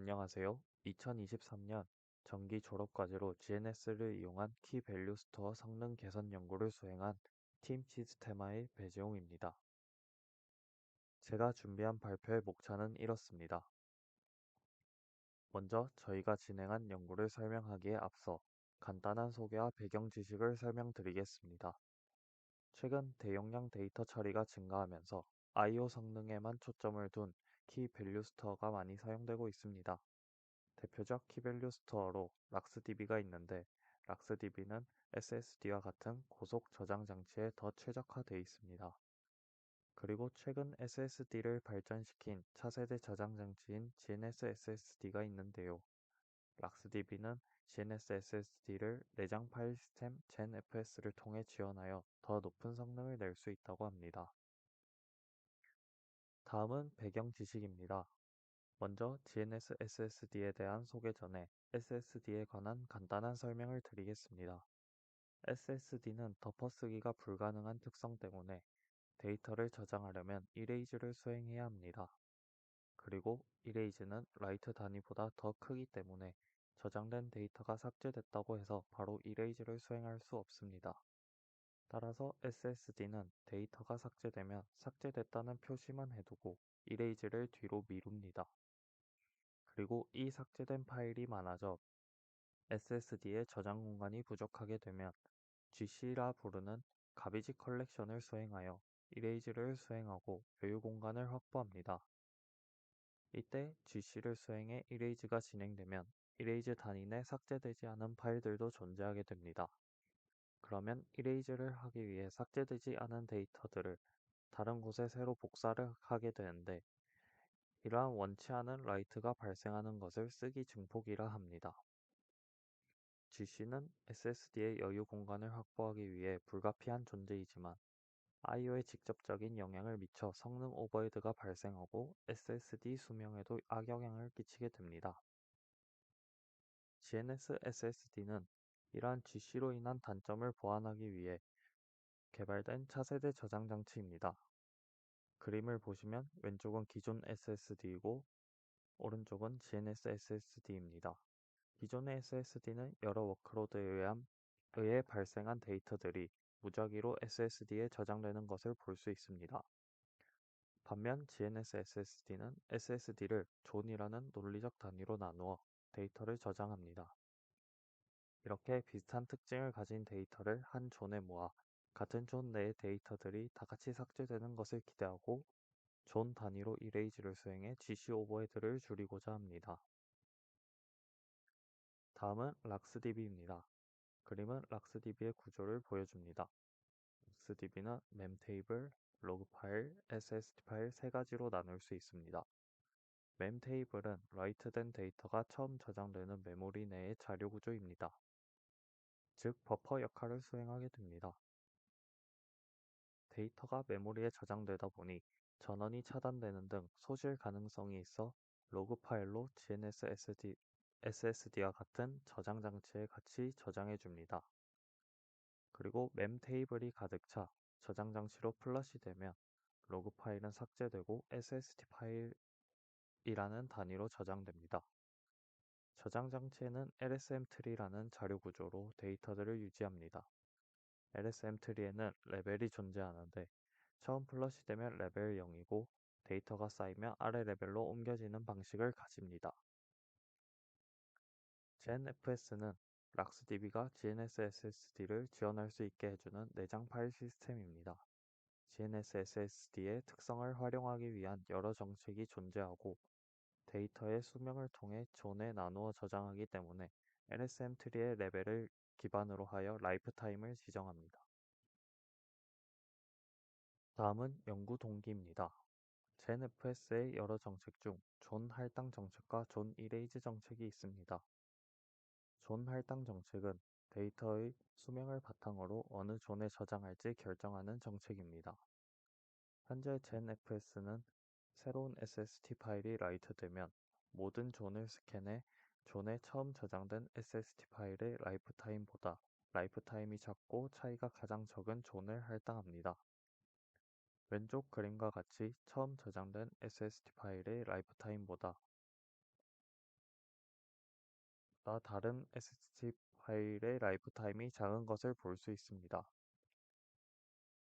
안녕하세요. 2023년 정기 졸업과제로 GNS를 이용한 키밸류 스토어 성능 개선 연구를 수행한 팀 시스테마의 배재용입니다. 제가 준비한 발표의 목차는 이렇습니다. 먼저 저희가 진행한 연구를 설명하기에 앞서 간단한 소개와 배경 지식을 설명드리겠습니다. 최근 대용량 데이터 처리가 증가하면서 I/O 성능에만 초점을 둔 키밸류 스토어가 많이 사용되고 있습니다. 대표적 키밸류 스토어로 락스DB가 있는데 락스DB는 SSD와 같은 고속 저장 장치에 더 최적화되어 있습니다. 그리고 최근 SSD를 발전시킨 차세대 저장 장치인 GNS SSD가 있는데요. 락스DB는 GNS SSD를 내장 파일 시스템 GenFS를 통해 지원하여 더 높은 성능을 낼 수 있다고 합니다. 다음은 배경 지식입니다. 먼저 GNS SSD에 대한 소개 전에 SSD에 관한 간단한 설명을 드리겠습니다. SSD는 덮어쓰기가 불가능한 특성 때문에 데이터를 저장하려면 이레이즈를 수행해야 합니다. 그리고 이레이즈는 라이트 단위보다 더 크기 때문에 저장된 데이터가 삭제됐다고 해서 바로 이레이즈를 수행할 수 없습니다. 따라서 SSD는 데이터가 삭제되면 삭제됐다는 표시만 해두고 이레이즈를 뒤로 미룹니다. 그리고 이 삭제된 파일이 많아져 SSD의 저장 공간이 부족하게 되면 GC라 부르는 가비지 컬렉션을 수행하여 이레이즈를 수행하고 여유 공간을 확보합니다. 이때 GC를 수행해 이레이즈가 진행되면 이레이즈 단위 내 삭제되지 않은 파일들도 존재하게 됩니다. 그러면 이레이즈를 하기 위해 삭제되지 않은 데이터들을 다른 곳에 새로 복사를 하게 되는데 이러한 원치 않은 라이트가 발생하는 것을 쓰기 증폭이라 합니다. GC는 SSD의 여유 공간을 확보하기 위해 불가피한 존재이지만 I/O에 직접적인 영향을 미쳐 성능 오버헤드가 발생하고 SSD 수명에도 악영향을 끼치게 됩니다. GNS SSD는 이러한 GC로 인한 단점을 보완하기 위해 개발된 차세대 저장 장치입니다. 그림을 보시면 왼쪽은 기존 SSD이고 오른쪽은 GNS SSD입니다. 기존의 SSD는 여러 워크로드에 의해 발생한 데이터들이 무작위로 SSD에 저장되는 것을 볼 수 있습니다. 반면 GNS SSD는 SSD를 존이라는 논리적 단위로 나누어 데이터를 저장합니다. 이렇게 비슷한 특징을 가진 데이터를 한 존에 모아 같은 존 내의 데이터들이 다 같이 삭제되는 것을 기대하고 존 단위로 이레이즈를 수행해 GC 오버헤드를 줄이고자 합니다. 다음은 락스DB입니다. 그림은 락스DB의 구조를 보여줍니다. 락스DB는 멤테이블, 로그 파일, SSD 파일 세 가지로 나눌 수 있습니다. 멤테이블은 라이트된 데이터가 처음 저장되는 메모리 내의 자료 구조입니다. 즉 버퍼 역할을 수행하게 됩니다. 데이터가 메모리에 저장되다 보니 전원이 차단되는 등 소실 가능성이 있어 로그 파일로 GNS SSD와 같은 저장 장치에 같이 저장해 줍니다. 그리고 멤 테이블이 가득 차 저장 장치로 플러시되면 로그 파일은 삭제되고 SSD 파일이라는 단위로 저장됩니다. 저장 장치에는 LSM 트리라는 자료 구조로 데이터들을 유지합니다. LSM 트리에는 레벨이 존재하는데 처음 플러시되면 레벨 0이고 데이터가 쌓이면 아래 레벨로 옮겨지는 방식을 가집니다. GenFS는 락스DB가 GNS SSD를 지원할 수 있게 해주는 내장 파일 시스템입니다. GNS SSD의 특성을 활용하기 위한 여러 정책이 존재하고 데이터의 수명을 통해 존에 나누어 저장하기 때문에 LSM 트리의 레벨을 기반으로 하여 라이프타임을 지정합니다. 다음은 연구 동기입니다. GenFS의 여러 정책 중 존 할당 정책과 존 이레이즈 정책이 있습니다. 존 할당 정책은 데이터의 수명을 바탕으로 어느 존에 저장할지 결정하는 정책입니다. 현재 GenFS는 새로운 SSD 파일이 라이트되면 모든 존을 스캔해 존에 처음 저장된 SSD 파일의 라이프타임이 작고 차이가 가장 적은 존을 할당합니다. 왼쪽 그림과 같이 처음 저장된 SSD 파일의 라이프타임보다 파일보다 다른 SSD 파일의 라이프 타임이 작은 것을 볼 수 있습니다.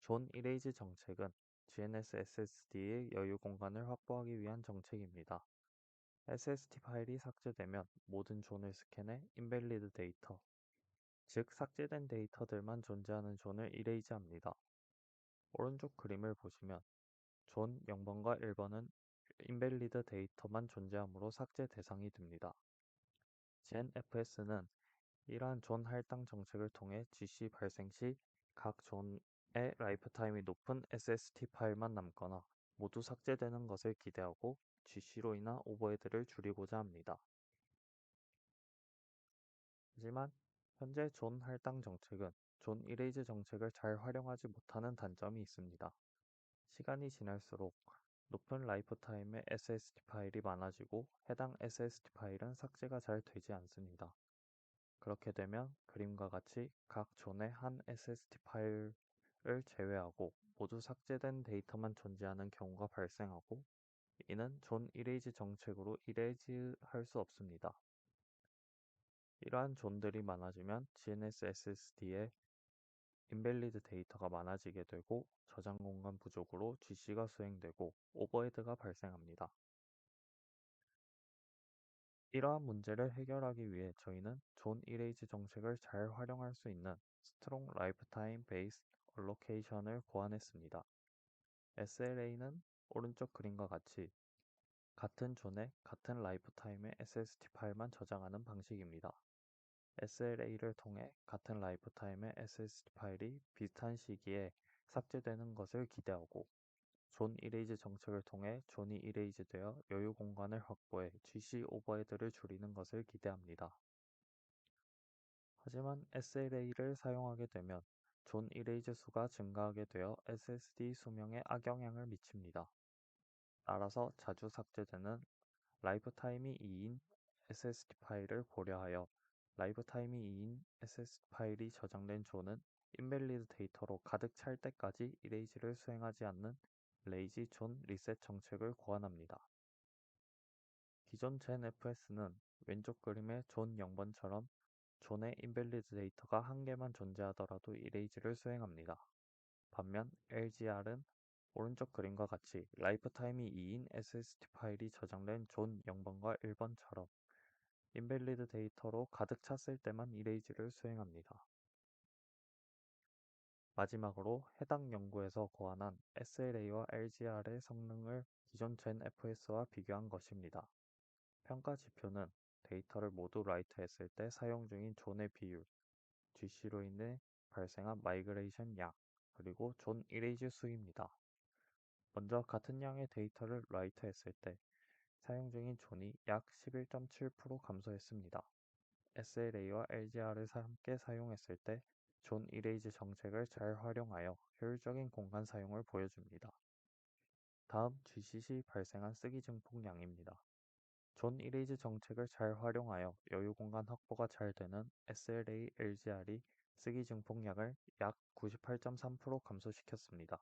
존 이레이즈 정책은 GNS SSD의 여유 공간을 확보하기 위한 정책입니다. SSD 파일이 삭제되면 모든 존을 스캔해 인밸리드 데이터, 즉 삭제된 데이터들만 존재하는 존을 이레이즈합니다. 오른쪽 그림을 보시면 존 0번과 1번은 인밸리드 데이터만 존재하므로 삭제 대상이 됩니다. GNFS는 이러한 존 할당 정책을 통해 GC 발생 시 각 존의 라이프 타임이 높은 SSD 파일만 남거나 모두 삭제되는 것을 기대하고 GC로 인한 오버헤드를 줄이고자 합니다. 하지만 현재 존 할당 정책은 존 이레이즈 정책을 잘 활용하지 못하는 단점이 있습니다. 시간이 지날수록 높은 라이프 타임의 SSD 파일이 많아지고 해당 SSD 파일은 삭제가 잘 되지 않습니다. 그렇게 되면 그림과 같이 각 존의 한 SSD 파일을 제외하고 모두 삭제된 데이터만 존재하는 경우가 발생하고 이는 존 이레이즈 정책으로 이레이즈 할 수 없습니다. 이러한 존들이 많아지면 GNS SSD에 인밸리드 데이터가 많아지게 되고 저장 공간 부족으로 GC가 수행되고 오버헤드가 발생합니다. 이러한 문제를 해결하기 위해 저희는 존 이레이즈 정책을 잘 활용할 수 있는 스트롱 라이프타임 베이스 얼로케이션을 고안했습니다. SLA는 오른쪽 그림과 같이 같은 존에 같은 라이프타임의 SSD 파일만 저장하는 방식입니다. SLA를 통해 같은 라이프타임의 SSD 파일이 비슷한 시기에 삭제되는 것을 기대하고 존 이레이즈 정책을 통해 존이 이레이즈되어 여유 공간을 확보해 GC 오버헤드를 줄이는 것을 기대합니다. 하지만 SLA를 사용하게 되면 존 이레이즈 수가 증가하게 되어 SSD 수명에 악영향을 미칩니다. 따라서 자주 삭제되는 라이프타임이 2인 SSD 파일을 고려하여 라이프타임이 2인 SSD 파일이 저장된 존은 인밸리드 데이터로 가득 찰 때까지 이레이즈를 수행하지 않는 레이지 존 리셋 정책을 고안합니다. 기존 젠 FS는 왼쪽 그림의 존 0번처럼 존의 인밸리드 데이터가 한 개만 존재하더라도 이레이즈를 수행합니다. 반면 LGR은 오른쪽 그림과 같이 라이프타임이 2인 SSD 파일이 저장된 존 0번과 1번처럼 인밸리드 데이터로 가득 찼을 때만 이레이즈를 수행합니다. 마지막으로 해당 연구에서 고안한 SLA와 LGR의 성능을 기존 젠 FS와 비교한 것입니다. 평가 지표는 데이터를 모두 라이트했을 때 사용 중인 존의 비율, GC로 인해 발생한 마이그레이션 양, 그리고 존 이레이즈 수입니다. 먼저 같은 양의 데이터를 라이트했을 때 사용 중인 존이 약 11.7% 감소했습니다. SLA와 LGR을 함께 사용했을 때 존 이레이즈 정책을 잘 활용하여 효율적인 공간 사용을 보여줍니다. 다음 GC 시 발생한 쓰기 증폭량입니다. 존 이레이즈 정책을 잘 활용하여 여유 공간 확보가 잘 되는 SLA, LGR이 쓰기 증폭량을 약 98.3% 감소시켰습니다.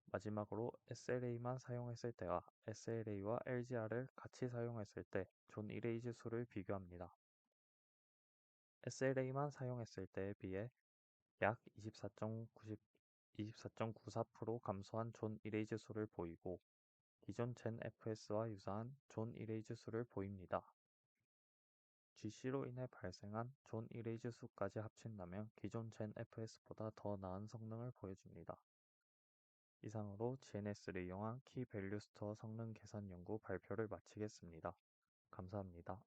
마지막으로 SLA만 사용했을 때와 SLA와 LGR을 같이 사용했을 때 존 이레이즈 수를 비교합니다. SLA만 사용했을 때에 비해 약 24.94% 감소한 존 이레이즈 수를 보이고 기존 젠 FS와 유사한 존 이레이즈 수를 보입니다. GC로 인해 발생한 존 이레이즈 수까지 합친다면 기존 젠 FS보다 더 나은 성능을 보여줍니다. 이상으로 GNS를 이용한 키 밸류 스토어 성능 계산 연구 발표를 마치겠습니다. 감사합니다.